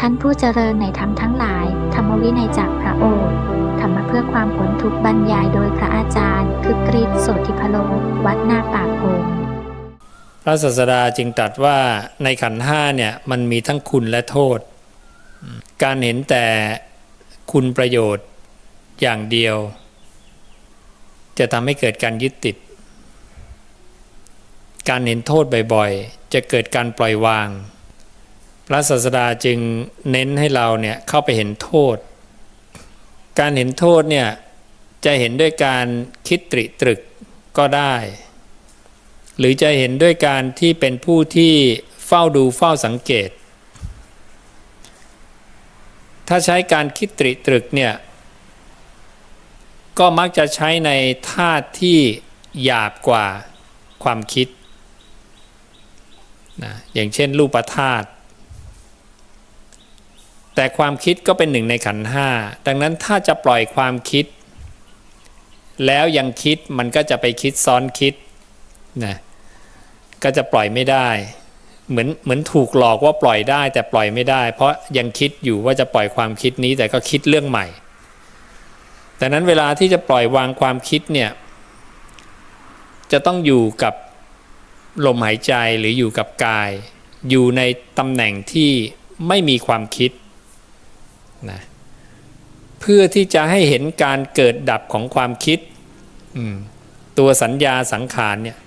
ท่านผู้เจริญในธรรมทั้งหลายธรรมวินัยจากพระโอษฐ์ธรรมะเพื่อความพ้นทุกข์บรรยายโดยพระอาจารย์คึกฤทธิ์โสติพโลวัดนาปากโพงพระศาสดาจึงตรัสว่าในขันธ์ห้าเนี่ยมันมีทั้งคุณและโทษการเห็นแต่คุณประโยชน์อย่างเดียวจะทำให้เกิดการยึดติดการเห็นโทษบ่อยๆจะเกิดการปล่อยวางพระศาสดาจึงเน้นให้เราเนี่ยเข้าไปเห็นโทษการเห็นโทษเนี่ยจะเห็นด้วยการคิดตริตรึกก็ได้หรือจะเห็นด้วยการที่เป็นผู้ที่เฝ้าดูเฝ้าสังเกตถ้าใช้การคิดตริตรึกเนี่ยก็มักจะใช้ในธาตุที่หยาบกว่าความคิดนะอย่างเช่นรูปธาตุแต่ความคิดก็เป็นหนึ่งในขันธ์ห้าดังนั้นถ้าจะปล่อยความคิดแล้วยังคิดมันก็จะไปคิดซ้อนคิดนะก็จะปล่อยไม่ได้เหมือนถูกหลอกว่าปล่อยได้แต่ปล่อยไม่ได้เพราะยังคิดอยู่ว่าจะปล่อยความคิดนี้แต่ก็คิดเรื่องใหม่ดังนั้นเวลาที่จะปล่อยวางความคิดเนี่ยจะต้องอยู่กับลมหายใจหรืออยู่กับกายอยู่ในตำแหน่งที่ไม่มีความคิดนะเพื่อที่จะให้เห็นการเกิดดับของความคิดตัวสัญญาสังขารเนี่ย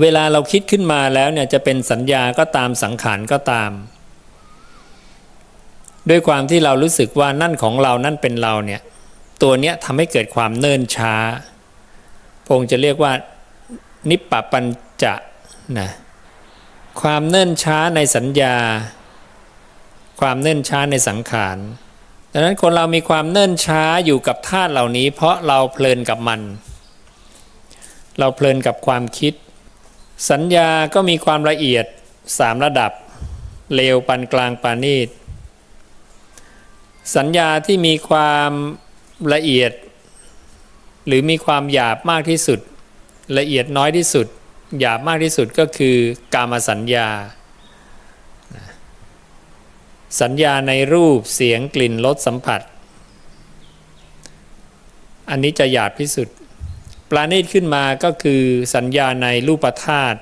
เวลาเราคิดขึ้นมาแล้วเนี่ยจะเป็นสัญญาก็ตามสังขารก็ตามด้วยความที่เรารู้สึกว่านั่นของเรานั่นเป็นเราเนี่ยตัวเนี้ยทำให้เกิดความเนิ่นช้าพงจะเรียกว่านิปปปัญจะนะความเนิ่นช้าในสัญญาความเนิ่นช้าในสังขารดังนั้นคนเรามีความเนิ่นช้าอยู่กับธาตุเหล่านี้เพราะเราเพลินกับมันเราเพลินกับความคิดสัญญาก็มีความละเอียด3ระดับเลวปานกลางปานณีตสัญญาที่มีความละเอียดหรือมีความหยาบมากที่สุดละเอียดน้อยที่สุดหยาบมากที่สุดก็คือกามสัญญาสัญญาในรูปเสียงกลิ่นรสสัมผัสอันนี้จะหยาบที่สุดปราณีตขึ้นมาก็คือสัญญาในรูปธาตุ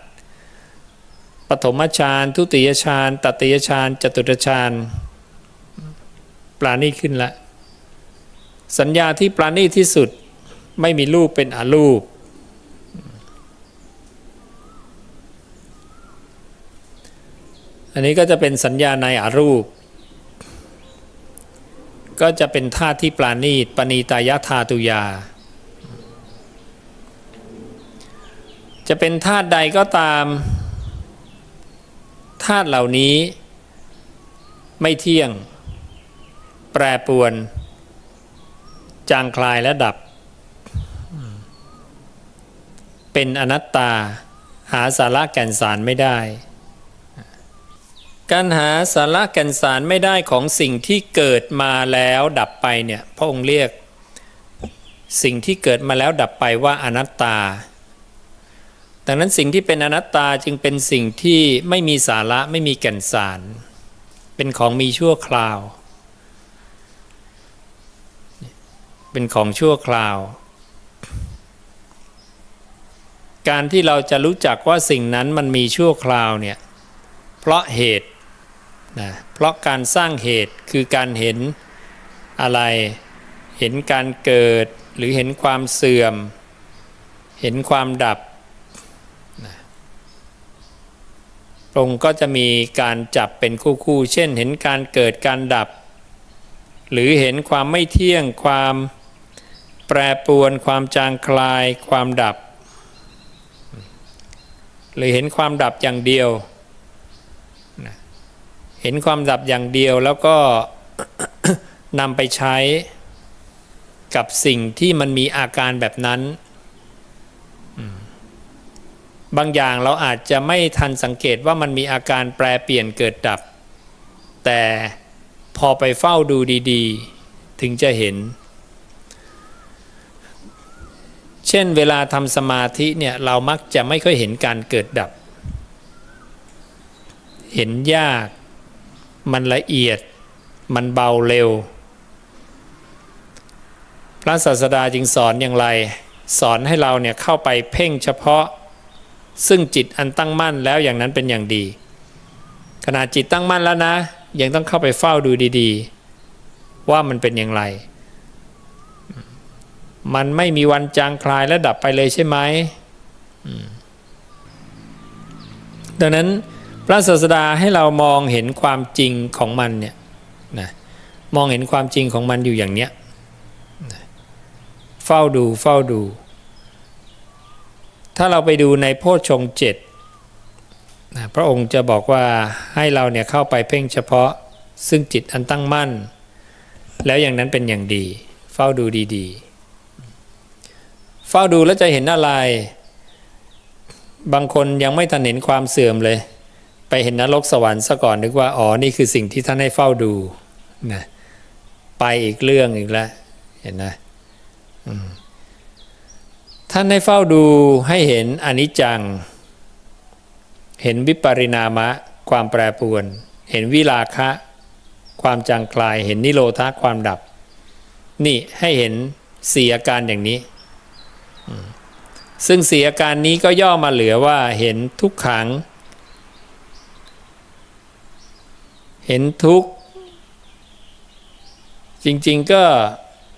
ปฐมฌานทุติยฌานตติยฌานจตุตฌานปราณีตขึ้นละสัญญาที่ปราณีตที่สุดไม่มีรูปเป็นอรูปอันนี้ก็จะเป็นสัญญาในอรูปก็จะเป็นธาตุที่ปราณีตปณีตายธาตุยาจะเป็นธาตุใดก็ตามธาตุเหล่านี้ไม่เที่ยงแปรปรวนจางคลายและดับเป็นอนัตตาหาสาระแก่นสารไม่ได้การหาสาระแก่นสารไม่ได้ของสิ่งที่เกิดมาแล้วดับไปเนี่ยพระองค์เรียกสิ่งที่เกิดมาแล้วดับไปว่าอนัตตาดังนั้นสิ่งที่เป็นอนัตตาจึงเป็นสิ่งที่ไม่มีสาระไม่มีแก่นสารเป็นของมีชั่วคราวเป็นของชั่วคราวการที่เราจะรู้จักว่าสิ่งนั้นมันมีชั่วคราวเนี่ยเพราะเหตุนะเพราะการสร้างเหตุคือการเห็นอะไรเห็นการเกิดหรือเห็นความเสื่อมเห็นความดับนะพระองค์ก็จะมีการจับเป็นคู่ๆเช่นเห็นการเกิดการดับหรือเห็นความไม่เที่ยงความแปรปรวนความจางคลายความดับหรือเห็นความดับอย่างเดียวเห็นความดับอย่างเดียวแล้วก็ นำไปใช้กับสิ่งที่มันมีอาการแบบนั้นบางอย่างเราอาจจะไม่ทันสังเกตว่ามันมีอาการแปรเปลี่ยนเกิดดับแต่พอไปเฝ้าดูดีๆถึงจะเห็นเช่นเวลาทำสมาธิเนี่ยเรามักจะไม่ค่อยเห็นการเกิดดับเห็นยาก มันละเอียดมันเบาเร็วพระศาสดาจึงสอนอย่างไรสอนให้เราเนี่ยเข้าไปเพ่งเฉพาะซึ่งจิตอันตั้งมั่นแล้วอย่างนั้นเป็นอย่างดีขณะจิตตั้งมั่นแล้วนะยังต้องเข้าไปเฝ้าดูดีๆว่ามันเป็นอย่างไรมันไม่มีวันจางคลายและดับไปเลยใช่ไหมดังนั้นพระศาสดาให้เรามองเห็นความจริงของมันเนี่ยนะมองเห็นความจริงของมันอยู่อย่างเนี้ยเฝ้าดูถ้าเราไปดูในโพชฌงค์7พระองค์จะบอกว่าให้เราเนี่ยเข้าไปเพ่งเฉพาะซึ่งจิตอันตั้งมั่นแล้วอย่างนั้นเป็นอย่างดีเฝ้าดูดีๆเฝ้าดูแล้วจะเห็นอะไรบางคนยังไม่ทันเห็นความเสื่อมเลยไปเห็นนรกสวรรค์ซะก่อนนึกว่าอ๋อนี่คือสิ่งที่ท่านให้เฝ้าดูนะไปอีกเรื่องอีกแล้วเห็นนะท่านให้เฝ้าดูให้เห็นอนิจจังเห็นวิปริณามะความแปรปรวนเห็นวิราคะความจางคลายเห็นนิโรธะความดับนี่ให้เห็น4อาการอย่างนี้ซึ่ง4อาการนี้ก็ย่อมาเหลือว่าเห็นทุกขังเห็นทุกข์จริงๆก็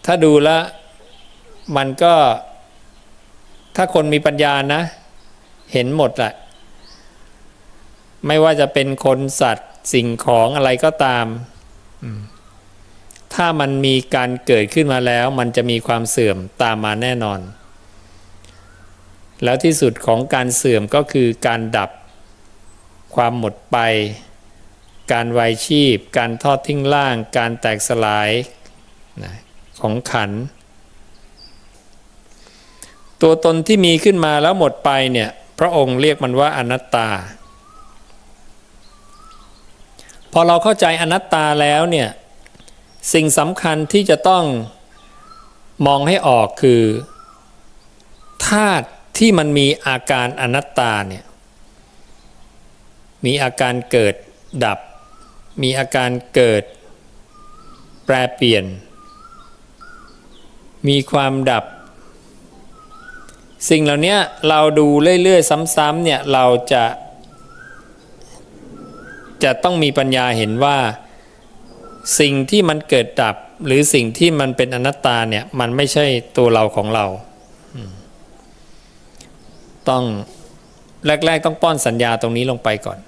ถ้าดูแล้วมันก็ถ้าคนมีปัญญานะเห็นหมดแหละไม่ว่าจะเป็นคนสัตว์สิ่งของอะไรก็ตามถ้ามันมีการเกิดขึ้นมาแล้วมันจะมีความเสื่อมตามมาแน่นอนแล้วที่สุดของการเสื่อมก็คือการดับความหมดไปการวายชีพการทอดทิ้งร่างการแตกสลายของขันธ์ตัวตนที่มีขึ้นมาแล้วหมดไปเนี่ยพระองค์เรียกมันว่าอนัตตาพอเราเข้าใจอนัตตาแล้วเนี่ยสิ่งสำคัญที่จะต้องมองให้ออกคือธาตุที่มันมีอาการอนัตตาเนี่ยมีอาการเกิดดับมีอาการเกิดแปรเปลี่ยนมีความดับสิ่งเหล่านี้เราดูเรื่อยๆซ้ำๆเนี่ยเราจะต้องมีปัญญาเห็นว่าสิ่งที่มันเกิดดับหรือสิ่งที่มันเป็นอนัตตาเนี่ยมันไม่ใช่ตัวเราของเราต้องแรกๆต้องป้อนสัญญาตรงนี้ลงไปก่อน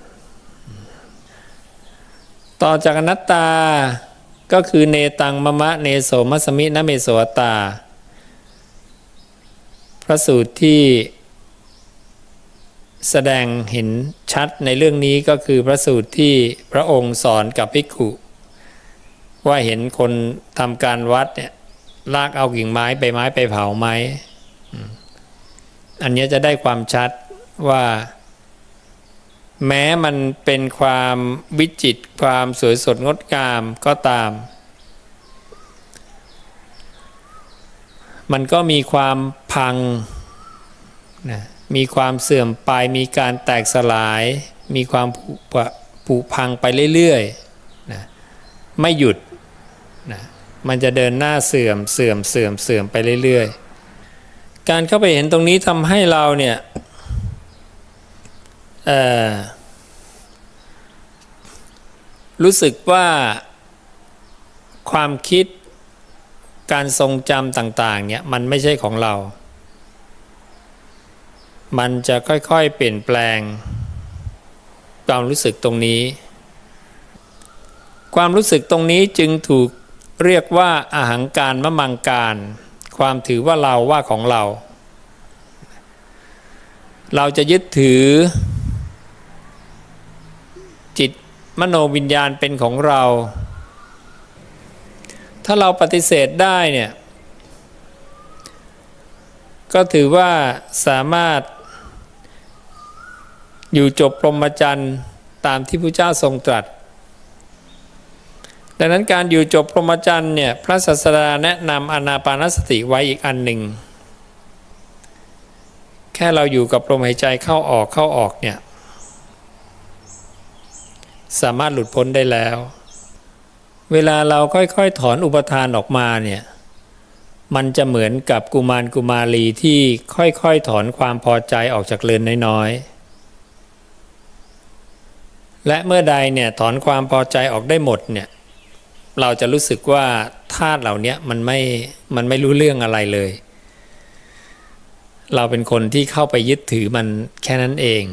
ต่อจากอนัตตาก็คือเนตังมะมะเนโสมัสมินะเมโสอัตตาพระสูตรที่แสดงเห็นชัดในเรื่องนี้ก็คือพระสูตรที่พระองค์สอนกับภิกขุว่าเห็นคนทำการวัดเนี่ยลากเอากิ่งไม้ใบไม้ไปเผาไหมอันนี้จะได้ความชัดว่าแม้มันเป็นความวิจิตรความสวยสดงดงามก็ตามมันก็มีความพังนะมีความเสื่อมไปมีการแตกสลายมีความผุพังไปเรื่อยๆนะไม่หยุดนะมันจะเดินหน้าเสื่อมไปเรื่อยๆการเข้าไปเห็นตรงนี้ทำให้เราเนี่ยรู้สึกว่าความคิดการทรงจำต่างๆเนี่ยมันไม่ใช่ของเรามันจะค่อยๆเปลี่ยนแปลงความรู้สึกตรงนี้ความรู้สึกตรงนี้จึงถูกเรียกว่าอหังการมะมังการความถือว่าเราว่าของเราจะยึดถือจิตมโนวิญญาณเป็นของเราถ้าเราปฏิเสธได้เนี่ยก็ถือว่าสามารถอยู่จบพรหมจรรย์ตามที่พระเจ้าทรงตรัสดังนั้นการอยู่จบพรหมจรรย์เนี่ยพระศาสดาแนะนำอานาปานสติไว้อีกอันหนึ่งแค่เราอยู่กับลมหายใจเข้าออกเนี่ย สามารถหลุดพ้นได้แล้ว เวลาเราค่อยๆถอนอุปทานออกมาเนี่ยมันจะเหมือนกับกุมารกุมารีที่ค่อยๆถอนความพอใจออกจากเรือนน้อยๆและเมื่อใดเนี่ยถอนความพอใจออกได้หมดเนี่ยเราจะรู้สึกว่าธาตุเหล่านี้มันไม่รู้เรื่องอะไรเลยเราเป็นคนที่เข้าไปยึดถือมันแค่นั้นเอง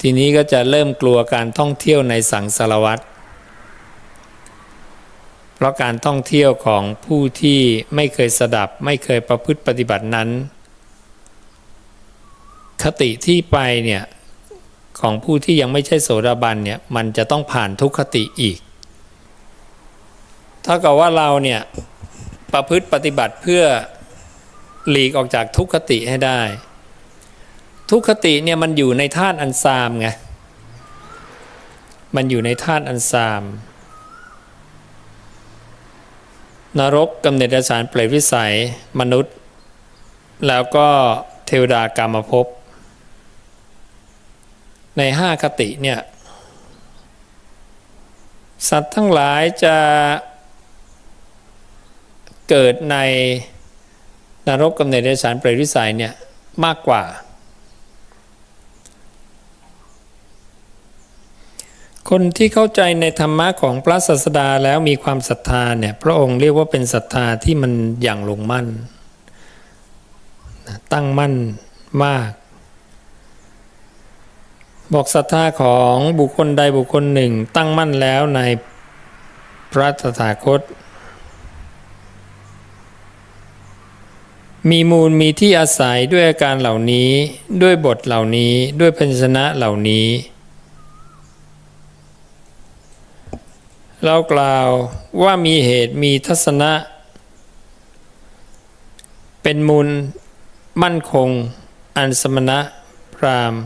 ทีนี้ก็จะเริ่มกลัวการท่องเที่ยวในสังสารวัฏเพราะการท่องเที่ยวของผู้ที่ไม่เคยสดับไม่เคยประพฤติปฏิบัตินั้นคติที่ไปเนี่ยของผู้ที่ยังไม่ใช่โสดาบันเนี่ยมันจะต้องผ่านทุกขติอีกเท่ากับว่าเราเนี่ยประพฤติปฏิบัติเพื่อหลีกออกจากทุกขติให้ได้ทุกขติเนี่ยมันอยู่ในธาตุอันซามไงมันอยู่ในธาตุอันซามนรกกำเนิดเดรัจฉานเปรตวิสัยมนุษย์แล้วก็เทวดากามภพใน5คติเนี่ยสัตว์ทั้งหลายจะเกิดในนรกกำเนิดเดรัจฉานเปรตวิสัยเนี่ยมากกว่าคนที่เข้าใจในธรรมะของพระศาสดาแล้วมีความศรัทธาเนี่ยพระองค์เรียกว่าเป็นศรัทธาที่มันอย่างลงมั่นตั้งมั่นมากบอกศรัทธาของบุคคลใดบุคคลหนึ่งตั้งมั่นแล้วในพระตถาคตมีมูลมีที่อาศัยด้วยอาการเหล่านี้ด้วยบทเหล่านี้ด้วยพยัญชนะเหล่านี้เรากล่าวว่ามีเหตุมีทัศนะเป็นมูลมั่นคงอันสมณะพราหมณ์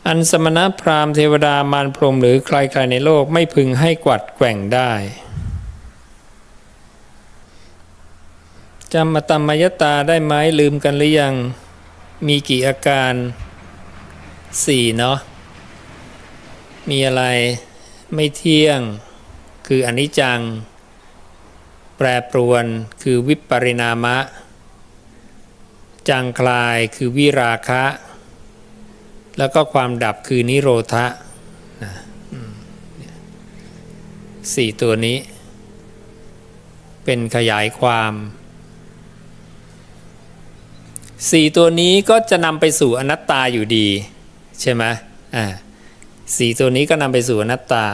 อันสมณะพราหมณ์เทวดามารพรหมหรือใครๆในโลกไม่พึงให้กวัดแกว่งได้จำอตมยตาได้ไหมลืมกันหรือยังมีกี่อาการ4เนาะมีอะไรไม่เที่ยงคืออนิจจังแปรปรวนคือวิปริณามะจางคลายคือวิราคะแล้วก็ความดับคือนิโรธะ4ตัวนี้เป็นขยายความ4ตัวนี้ก็จะนำไปสู่อนัตตาอยู่ดีใช่ไหม4ตัวนี้ก็นำไปสู่อนัตตา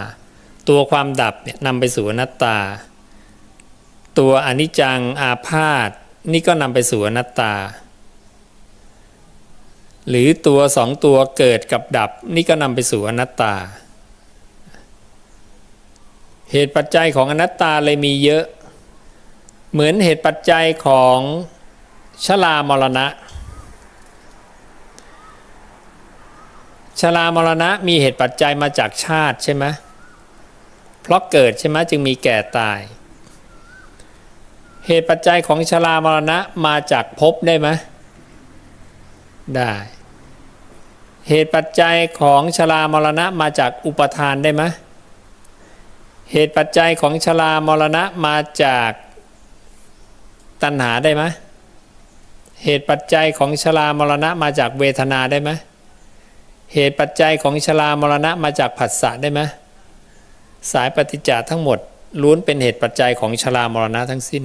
ตัวความดับเนี่ยนำไปสู่อนัตตาตัวอนิจจังอาพาธนี่ก็นำไปสู่อนัตตาหรือตัว2ตัวเกิดกับดับนี่ก็นำไปสู่อนัตตาเหตุปัจจัยของอนัตตาเลยมีเยอะเหมือนเหตุปัจจัยของชรามรณะชรามรณะมีเหตุปัจจัยมาจากชาติใช่ไหมเพราะเกิดใช่ไหมจึงมีแก่ตายเหตุปัจจัยของชรามรณะมาจากภพได้ไหมได้เหตุปัจจัยของชรามรณะมาจากอุปทานได้ไหมเหตุปัจจัยของชรามรณะมาจากตัณหาได้ไหมเหตุปัจจัยของชรามรณะมาจากเวทนาได้ไหมเหตุปัจจัยของชรามรณะมาจากผัสสะได้ไหมสายปฏิจจ์ทั้งหมดล้วนเป็นเหตุปัจจัยของชรามรณะทั้งสิ้น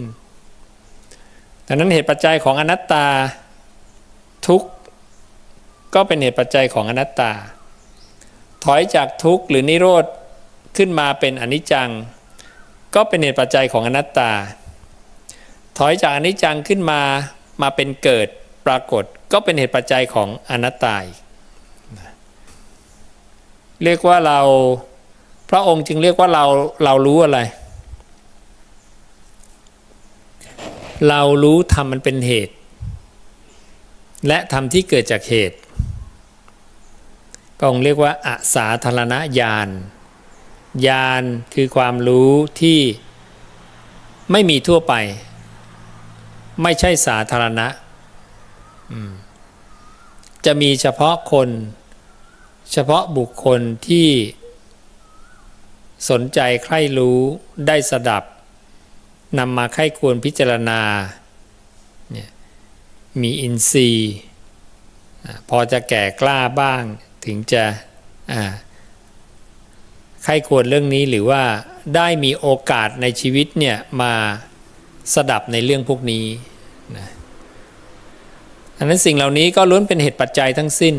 ดังนั้นเหตุปัจจัยของอนัตตาทุกข์ก็เป็นเหตุปัจจัยของอนัตตาถอยจากทุกข์หรือนิโรธขึ้นมาเป็นอนิจจังก็เป็นเหตุปัจจัยของอนัตตาถอยจากอนิจจังขึ้นมาเป็นเกิดปรากฏก็เป็นเหตุปัจจัยของอนัตตาเรียกว่าเราพระองค์จึงเรียกว่าเรารู้อะไรเรารู้ธรรมมันเป็นเหตุและธรรมที่เกิดจากเหตุพระองค์เรียกว่าอสาธารณญาณญาณคือความรู้ที่ไม่มีทั่วไปไม่ใช่สาธารณะจะมีเฉพาะคน เฉพาะบุคคลที่สนใจใคร่รู้ได้สดับนำมาใคร่ควรพิจารณาเนี่ยมีอินทรีย์พอจะแก่กล้าบ้างถึงจะใคร่ควรเรื่องนี้หรือว่าได้มีโอกาสในชีวิตเนี่ยมาสดับในเรื่องพวกนี้นะอันนั้นสิ่งเหล่านี้ก็ล้วนเป็นเหตุปัจจัยทั้งสิ้น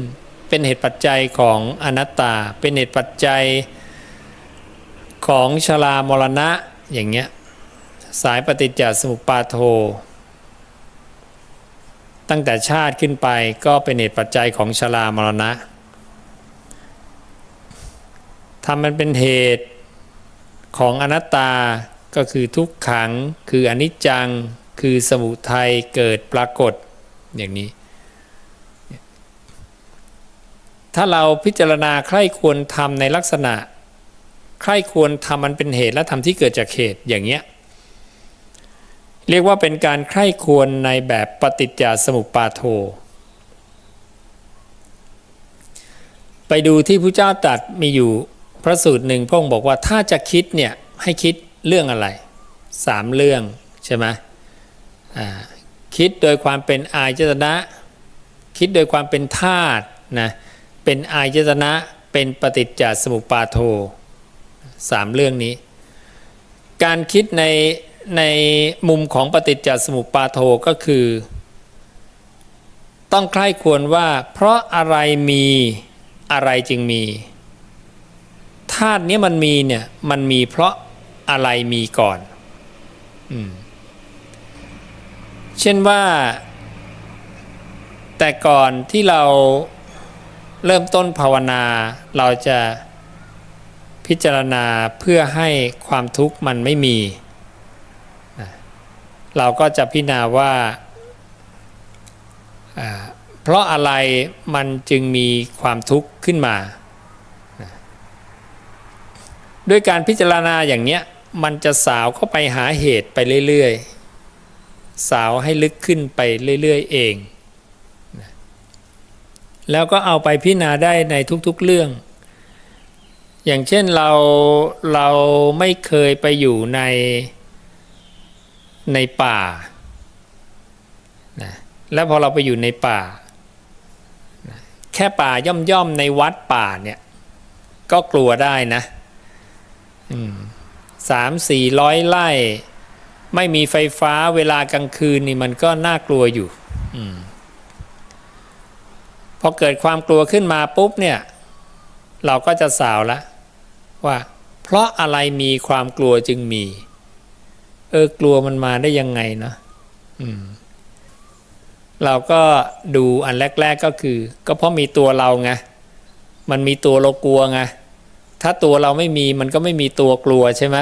เป็นเหตุปัจจัยของอนัตตาเป็นเหตุปัจจัยของชรามรณะอย่างเงี้ยสายปฏิจจสมุปบาทโธตั้งแต่ชาติขึ้นไปก็เป็นเหตุปัจจัยของชรามรณะทำมันเป็นเหตุของอนัตตาก็คือทุกขังคืออนิจจังคือสมุทัยเกิดปรากฏอย่างนี้ถ้าเราพิจารณาใคร่ควรทำในลักษณะใคร่ควรทำมันเป็นเหตุและทำที่เกิดจากเหตุอย่างเงี้ยเรียกว่าเป็นการใคร่ควรในแบบปฏิจจสมุปบาทโธไปดูที่พระเจ้าตรัสมีอยู่พระสูตรหนึ่งพระองค์บอกว่าถ้าจะคิดเนี่ยให้คิดเรื่องอะไร3เรื่องใช่ไหมคิดโดยความเป็นอายตนะคิดโดยความเป็นธาตุนะเป็นอายตนะเป็นปฏิจจสมุปบาทโธ3เรื่องนี้การคิดในมุมของปฏิจจสมุปบาทโธก็คือต้องใคร่ควรว่าเพราะอะไรมีอะไรจึงมีธาตุนี้มันมีเนี่ยมันมีเพราะอะไรมีก่อนเช่นว่าแต่ก่อนที่เราเริ่มต้นภาวนาเราจะพิจารณาเพื่อให้ความทุกข์มันไม่มีเราก็จะพิจารณาว่าเพราะอะไรมันจึงมีความทุกข์ขึ้นมาด้วยการพิจารณาอย่างเนี้ยมันจะสาวเข้าไปหาเหตุไปเรื่อยๆสาวให้ลึกขึ้นไปเรื่อยๆเองแล้วก็เอาไปพิจารณาได้ในทุกๆเรื่องอย่างเช่นเราไม่เคยไปอยู่ในป่านะแล้วพอเราไปอยู่ในป่านะแค่ป่าย่อมๆในวัดป่าเนี่ยก็กลัวได้นะ300-400 ไร่ไม่มีไฟฟ้าเวลากลางคืนนี่มันก็น่ากลัวอยู่พอเกิดความกลัวขึ้นมาปุ๊บเนี่ยเราก็จะสาวละว่าเพราะอะไรมีความกลัวจึงมีกลัวมันมาได้ยังไงเนาะเราก็ดูอันแรกๆก็คือก็เพราะมีตัวเราไงมันมีตัวเรากลัวไงถ้าตัวเราไม่มีมันก็ไม่มีตัวกลัวใช่ไหม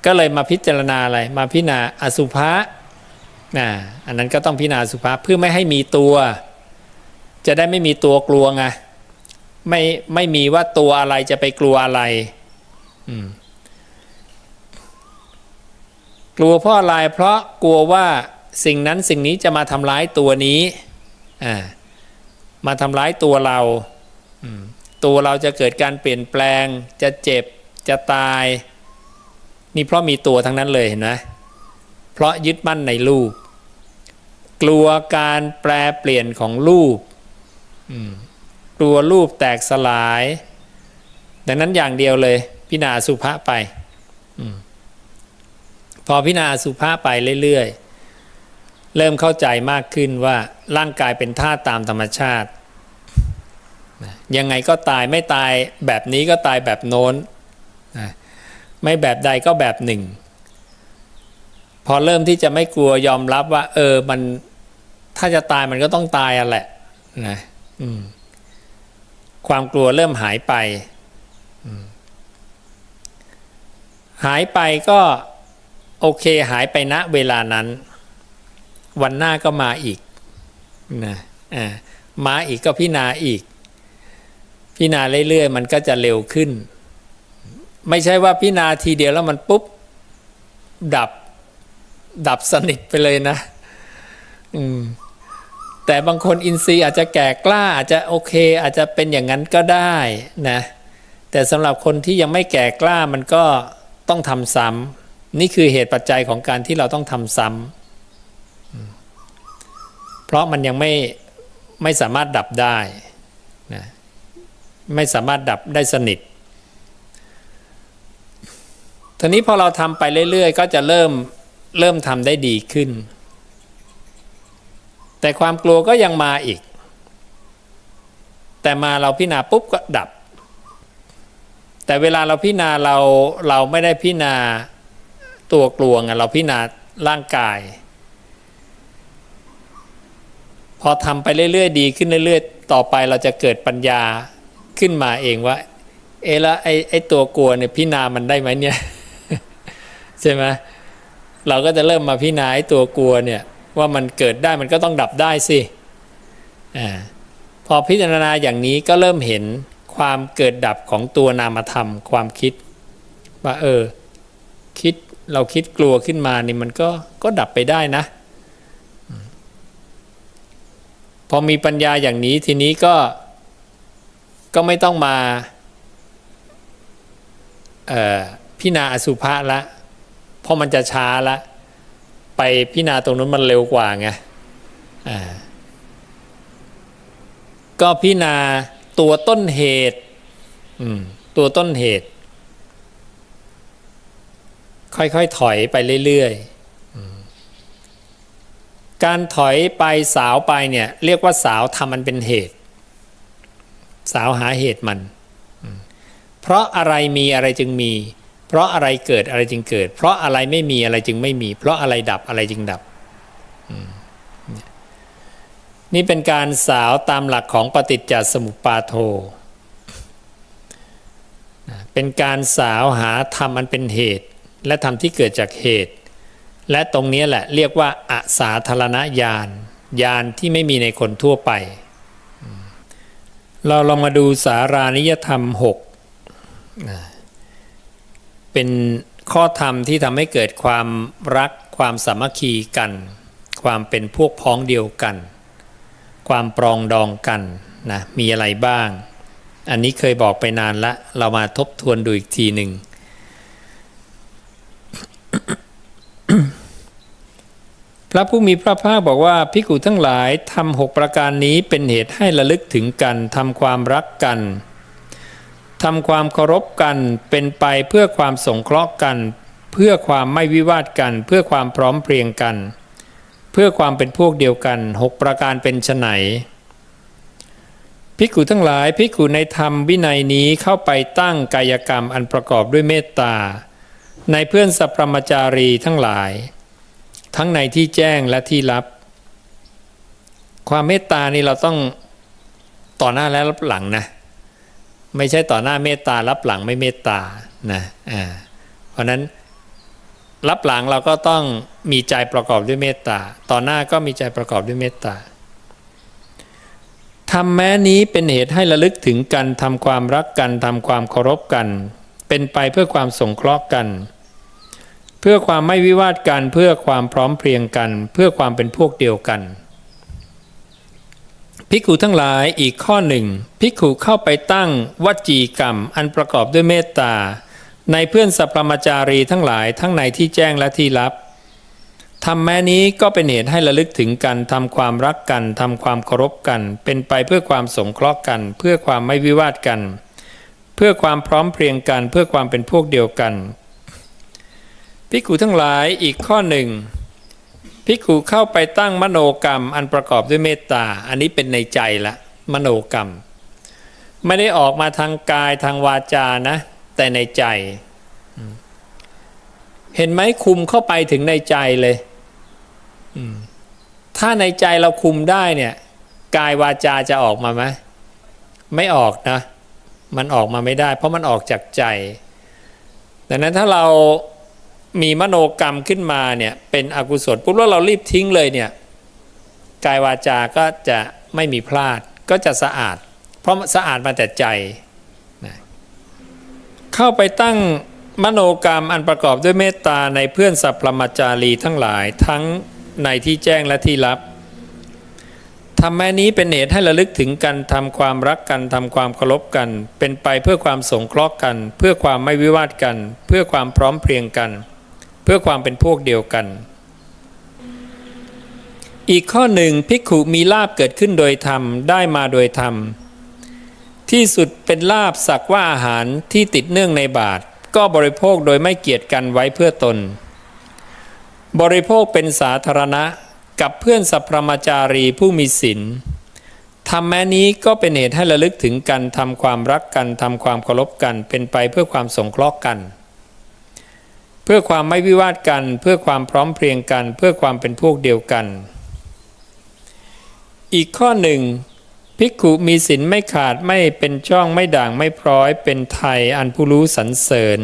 ก็เลยมาพิจารณาอะไรมาพิจารณาอสุภะอันนั้นก็ต้องพิจารณาอสุภะเพื่อไม่ให้มีตัวจะได้ไม่มีตัวกลัวไงไม่มีว่าตัวอะไรจะไปกลัวอะไรกลัวเพราะอะไรเพราะกลัวว่าสิ่งนั้นสิ่งนี้จะมาทำร้ายตัวนี้มาทำร้ายตัวเราตัวเราจะเกิดการเปลี่ยนแปลงจะเจ็บจะตายนี่เพราะมีตัวทั้งนั้นเลยเห็นไหมเพราะยึดมั่นในรูปกลัวการแปรเปลี่ยนของรูปกลัวรูปแตกสลายดังนั้นอย่างเดียวเลยพิจารณาอสุภะไปพอพิจารณาอสุภะไปเรื่อยๆเริ่มเข้าใจมากขึ้นว่าร่างกายเป็นธาตุตามธรรมชาติยังไงก็ตายไม่ตายแบบนี้ก็ตายแบบโน้นไม่แบบใดก็แบบหนึ่งพอเริ่มที่จะไม่กลัวยอมรับว่ามันถ้าจะตายมันก็ต้องตายอ่ะแหละนะความกลัวเริ่มหายไปหายไปก็โอเคหายไปณเวลานั้นวันหน้าก็มาอีกนะมาอีกก็พิจารณาอีกพิจารณาเรื่อยๆมันก็จะเร็วขึ้นไม่ใช่ว่าพิจารณาทีเดียวแล้วมันปุ๊บดับสนิทไปเลยนะ แต่บางคนอินทรีย์อาจจะแก่กล้าอาจจะโอเคอาจจะเป็นอย่างนั้นก็ได้นะแต่สำหรับคนที่ยังไม่แก่กล้ามันก็ต้องทำซ้ำนี่คือเหตุปัจจัยของการที่เราต้องทำซ้ำเพราะมันยังไม่สามารถดับได้นะไม่สามารถดับได้สนิททีนี้พอเราทำไปเรื่อยๆก็จะเริ่มทำได้ดีขึ้นแต่ความกลัวก็ยังมาอีกแต่มาเราพิจารณาปุ๊บก็ดับแต่เวลาเราพิจารณาเราไม่ได้พิจารณาตัวกลัวไงเราพิจารณาร่างกายพอทำไปเรื่อยๆดีขึ้นเรื่อยๆต่อไปเราจะเกิดปัญญาขึ้นมาเองว่าแล้วไอ้ตัวกลัวเนี่ยพิจารณามันได้ไหมเนี่ย ใช่ไหมเราก็จะเริ่มมาพิจารณาไอ้ตัวกลัวเนี่ยว่ามันเกิดได้มันก็ต้องดับได้สิพอพิจารณาอย่างนี้ก็เริ่มเห็นความเกิดดับของตัวนามธรรมความคิดว่าคิดเราคิดกลัวขึ้นมานี่มันก็ดับไปได้นะพอมีปัญญาอย่างนี้ทีนี้ก็ไม่ต้องมาพิจารณาอสุภะละเพราะมันจะช้าละไปพิจารณาตรงนั้นมันเร็วกว่าไงก็พิจารณาตัวต้นเหตุตัวต้นเหตุค่อยๆถอยไปเรื่อยๆการถอยไปสาวไปเนี่ยเรียกว่าสาวทำมันเป็นเหตุสาวหาเหตุมันเพราะอะไรมีอะไรจึงมีเพราะอะไรเกิดอะไรจึงเกิดเพราะอะไรไม่มีอะไรจึงไม่มีเพราะอะไรดับอะไรจึงดับนี่เป็นการสาวตามหลักของปฏิจจสมุปบาทโธเป็นการสาวหาธรรมอันเป็นเหตุและธรรมที่เกิดจากเหตุและตรงนี้แหละเรียกว่าอสาธารณญาณญาณที่ไม่มีในคนทั่วไปเราลองมาดูสารานิยธรรม6เป็นข้อธรรมที่ทำให้เกิดความรักความสามัคคีกันความเป็นพวกพ้องเดียวกันความปรองดองกันนะมีอะไรบ้างอันนี้เคยบอกไปนานละเรามาทบทวนดูอีกทีหนึ่ง พระผู้มีพระภาคบอกว่าภิกขุทั้งหลายทำ6ประการนี้เป็นเหตุให้ระลึกถึงกันทำความรักกันทำความเคารพกันเป็นไปเพื่อความสงเคราะห์กันเพื่อความไม่วิวาทกันเพื่อความพร้อมเพรียงกันเพื่อความเป็นพวกเดียวกัน6ประการเป็นไฉนภิกขุทั้งหลายภิกขุในธรรมวินัยนี้เข้าไปตั้งกายกรรมอันประกอบด้วยเมตตาในเพื่อนสัพพมจารีทั้งหลายทั้งในที่แจ้งและที่ลับความเมตตานี่เราต้องต่อหน้าและรับหลังนะไม่ใช่ต่อหน้าเมตตารับหลังไม่เมตตานะเพราะนั้นรับหลังเราก็ต้องมีใจประกอบด้วยเมตตาต่อหน้าก็มีใจประกอบด้วยเมตตาธรรมแม้นี้เป็นเหตุให้ระลึกถึงกันทำความรักกันทำความเคารพกันเป็นไปเพื่อความสงเคราะห์กันเพื่อความไม่วิวาทกันเพื่อความพร้อมเพรียงกันเพื่อความเป็นพวกเดียวกันภิกขุทั้งหลายอีกข้อหนึ่งภิกขุเข้าไปตั้งวจีกรรมอันประกอบด้วยเมตตาในเพื่อนสัพพมจารีทั้งหลายทั้งในที่แจ้งและที่ลับธรรมแม้นี้ก็เป็นเหตุให้ระลึกถึงกันทำความรักกันทำความเคารพกันเป็นไปเพื่อความสงเคราะห์กันเพื่อความไม่วิวาทกันเพื่อความพร้อมเพรียงกันเพื่อความเป็นพวกเดียวกันภิกขุทั้งหลายอีกข้อหนึ่งภิกขุเข้าไปตั้งมโนกรรมอันประกอบด้วยเมตตาอันนี้เป็นในใจละมโนกรรมไม่ได้ออกมาทางกายทางวาจานะแต่ในใจเห็นไหมคุมเข้าไปถึงในใจเลยถ้าในใจเราคุมได้เนี่ยกายวาจาจะออกมาไหมไม่ออกนะมันออกมาไม่ได้เพราะมันออกจากใจดังนั้นถ้าเรามีมโนกรรมขึ้นมาเนี่ยเป็นอกุศลปุ๊บแล้วเรารีบทิ้งเลยเนี่ยกายวาจาก็จะไม่มีพลาดก็จะสะอาดเพราะสะอาดมาแต่ใจนะเข้าไปตั้งมโนกรรมอันประกอบด้วยเมตตาในเพื่อนสัพพมจารีทั้งหลายทั้งในที่แจ้งและที่ลับ ธรรมะนี้เป็นเหตุให้ระลึกถึงกันทำความรักกันทำความเคารพกันเป็นไปเพื่อความสงเคราะห์กันเพื่อความไม่วิวาทกันเพื่อความพร้อมเพรียงกันเพื่อความเป็นพวกเดียวกันอีกข้อหนึ่งภิกขุมีลาภเกิดขึ้นโดยธรรมได้มาโดยธรรมที่สุดเป็นลาภสักว่าอาหารที่ติดเนื่องในบาตรก็บริโภคโดยไม่เกียจกันไว้เพื่อตนบริโภคเป็นสาธารณะกับเพื่อนสัพพมจารีผู้มีศีลธรรมแม้นี้ก็เป็นเหตุให้ระลึกถึงกันทำความรักกันทำความเคารพกันเป็นไปเพื่อความสงเคราะห์กันเพื่อความไม่วิวาทกันเพื่อความพร้อมเพรียงกันเพื่อความเป็นพวกเดียวกันอีกข้อหนึ่งภิกขุมีศีลไม่ขาดไม่เป็นช่องไม่ด่างไม่พร้อยเป็นไทยอันผู้รู้สรรเสริญ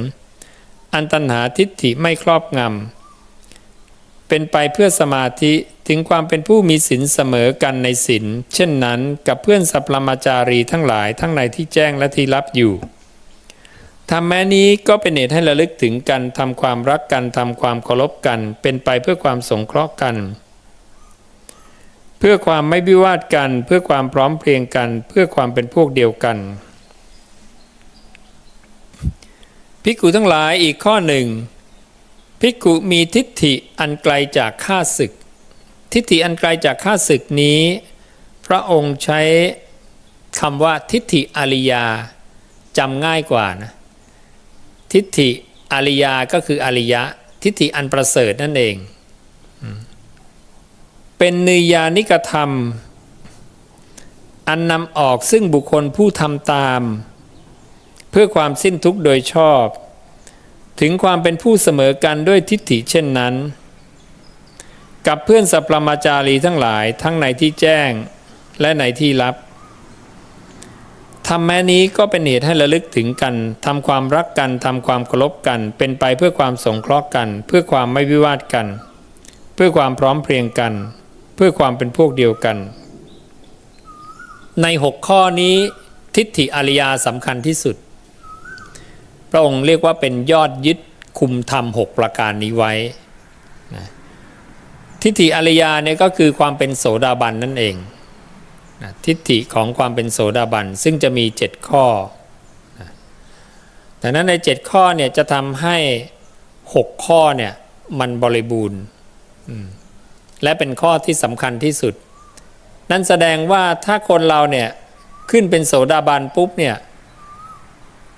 อันตัณหาทิฏฐิไม่ครอบงำเป็นไปเพื่อสมาธิถึงความเป็นผู้มีศีลเสมอกันในศีลเช่นนั้นกับเพื่อนสัพพมจารีทั้งหลายทั้งในที่แจ้งและที่ลับอยู่ธรรมแม้นี้ก็เป็นเหตุให้ระลึกถึงกันทำความรักกันทำความเคารพกันเป็นไปเพื่อความสงเคราะห์กันเพื่อความไม่วิวาทกันเพื่อความพร้อมเพรียงกันเพื่อความเป็นพวกเดียวกันภิกขุทั้งหลายอีกข้อหนึ่งภิกขุมีทิฏฐิอันไกลจากข้าศึกทิฏฐิอันไกลจากข้าศึกนี้พระองค์ใช้คำว่าทิฏฐิอริยาจำง่ายกว่านะทิฏฐิอริยาก็คืออริยะทิฏฐิอันประเสริฐนั่นเองเป็นนิยานิกธรรมอันนำออกซึ่งบุคคลผู้ทำตามเพื่อความสิ้นทุกข์โดยชอบถึงความเป็นผู้เสมอกันด้วยทิฏฐิเช่นนั้นกับเพื่อนสัพพมจารีทั้งหลายทั้งในที่แจ้งและในที่ลับธรรมแม้นี้ก็เป็นเหตุให้ระลึกถึงกันทำความรักกันทำความเคารพกันเป็นไปเพื่อความสงเคราะห์กันเพื่อความไม่วิวาทกันเพื่อความพร้อมเพรียงกันเพื่อความเป็นพวกเดียวกันใน6ข้อนี้ทิฏฐิอริยาสำคัญที่สุดพระองค์เรียกว่าเป็นยอดยึดคุมธรรม6ประการนี้ไว้นะทิฏฐิอริยาเนี่ยก็คือความเป็นโสดาบันนั่นเองนะทิฏฐิของความเป็นโสดาบันซึ่งจะมี7ข้อนะดังนั้นใน7ข้อเนี่ยจะทำให้6ข้อเนี่ยมันบริบูรณ์และเป็นข้อที่สำคัญที่สุดนั่นแสดงว่าถ้าคนเราเนี่ยขึ้นเป็นโสดาบันปุ๊บเนี่ย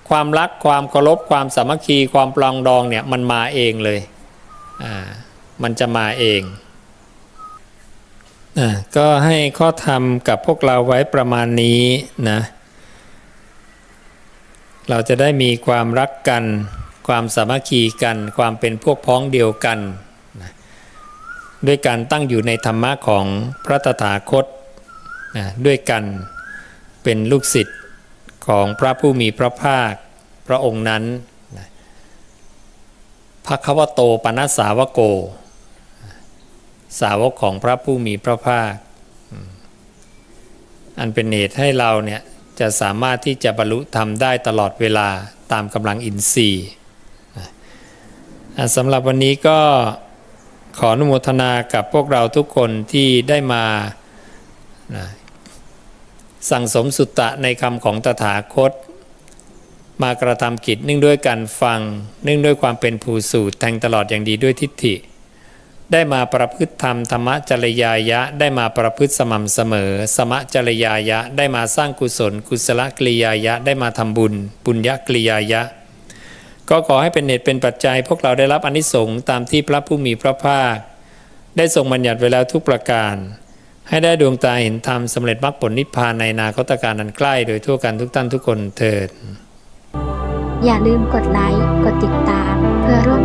ความรักความเคารพความสามัคคีความปรองดองเนี่ยมันมาเองเลยมันจะมาเองก็ให้ข้อธรรมกับพวกเราไว้ประมาณนี้นะเราจะได้มีความรักกันความสามัคคีกันความเป็นพวกพ้องเดียวกันนะด้วยการตั้งอยู่ในธรรมะของพระตถาคตนะด้วยกันเป็นลูกศิษย์ของพระผู้มีพระภาคพระองค์นั้นนะภควโตปนัสสาวโกสาวกของพระผู้มีพระภาคอันเป็นเหตุให้เราเนี่ยจะสามารถที่จะบรรลุธรรมได้ตลอดเวลาตามกำลังอินทรีย์สำหรับวันนี้ก็ขออนุโมทนากับพวกเราทุกคนที่ได้มาสั่งสมสุตตะในคำของตถาคตมากระทำกิจเนื่องด้วยการฟังเนื่องด้วยความเป็นผู้สูตรแทงตลอดอย่างดีด้วยทิฏฐิได้มาประพฤติธรรมธรรมจริยายะได้มาประพฤติสม่ำเสมอสมจริยายะได้มาสร้างกุศลกุศลกริยายะได้มาทำบุญปุญญกริยายะก็ขอให้เป็นเหตุเป็นปัจจัยพวกเราได้รับอานิสงส์ตามที่พระผู้มีพระภาคได้ทรงบัญญัติไว้แล้วทุกประการให้ได้ดวงตาเห็นธรรมสำเร็จมรรคผลนิพพานในอนาคตการอันใกล้โดยทั่วกันทุกท่านทุกคนเถิดอย่าลืมกดไลค์กดติดตามเพื่อร่วม